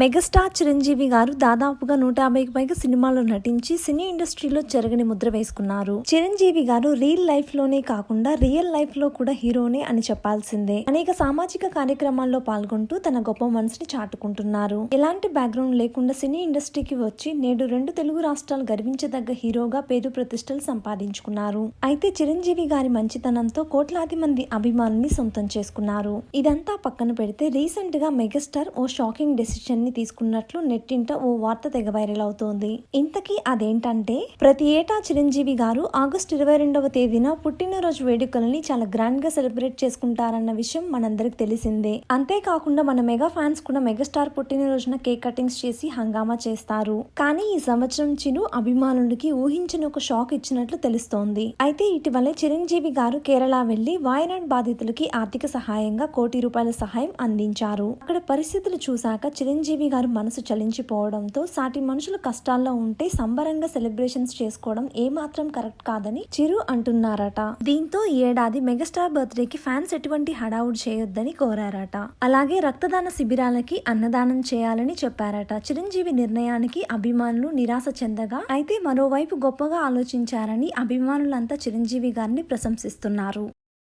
Megastar Chiranjeevi గారు దాదాపుగా 150కి పైగా సినిమాల్లో నటించి సినీ ఇండస్ట్రీలో చెరగని ముద్ర వేసుకున్నారు. చిరంజీవి గారు రియల్ లైఫ్ లోనే కాకుండా రియల్ లైఫ్ లో కూడా హీరోనే అని చెప్పాల్సిందే. అనేక సామాజిక కార్యక్రమాల్లో పాల్గొంటూ తన గొప్ప మనసుని చాటుకుంటున్నారు. ఎలాంటి బ్యాక్గ్రౌండ్ లేకుండా సినీ ఇండస్ట్రీకి వచ్చి నేడు 2 తెలుగు రాష్ట్రాలు గర్వించదగ్గ హీరోగా పేరు ప్రతిష్టలు సంపాదించుకున్నారు. అయితే చిరంజీవి గారి మంచితనంతో కోట్లాది మంది అభిమానుల్ని సొంతం చేసుకున్నారు. ఇదంతా పక్కన పెడితే రీసెంట్ గా మెగాస్టార్ ఓ షాకింగ్ డెసిషన్ తీసుకున్నట్లు నెట్టింట ఓ వార్త తెగ వైరల్ అవుతోంది. ఇంతకీ అదేంటంటే ప్రతి ఏటా చిరంజీవి గారు ఆగస్టు 22వ తేదీన పుట్టినరోజు వేడుకలని చాలా గ్రాండ్ గా సెలబ్రేట్ చేసుకుంటారన్న విషయం మనందరికి తెలిసిందే. అంతేకాకుండా మన మెగా ఫ్యాన్స్ కూడా మెగాస్టార్ పుట్టినరోజున కేక్ కటింగ్స్ చేసి హంగామా చేస్తారు. కానీ ఈ సంవత్సరం చిరు అభిమానులకి ఊహించిన ఒక షాక్ ఇచ్చినట్లు తెలుస్తోంది. అయితే ఇటీవలే చిరంజీవి గారు కేరళ వెళ్లి వాయనాడ్ బాధితులకి ఆర్థిక సహాయంగా ₹1,00,00,000 సహాయం అందించారు. అక్కడ పరిస్థితులు చూశాక చిరంజీవి గారు మనసు చలించిపోవడంతో సాటి మనుషులు కష్టాల్లో ఉంటే సంబరంగా సెలబ్రేషన్స్ చేసుకోవడం ఏమాత్రం కరెక్ట్ కాదని చిరు అంటున్నారట. దీంతో ఈ ఏడాది మెగాస్టార్ బర్త్డే కి ఫ్యాన్స్ ఎటువంటి హడావుడి చేయొద్దని కోరారట. అలాగే రక్తదాన శిబిరాలకి అన్నదానం చేయాలని చెప్పారట. చిరంజీవి నిర్ణయానికి అభిమానులు నిరాశ చెందగా, అయితే మరోవైపు గొప్పగా ఆలోచించారని అభిమానులంతా చిరంజీవి గారిని ప్రశంసిస్తున్నారు.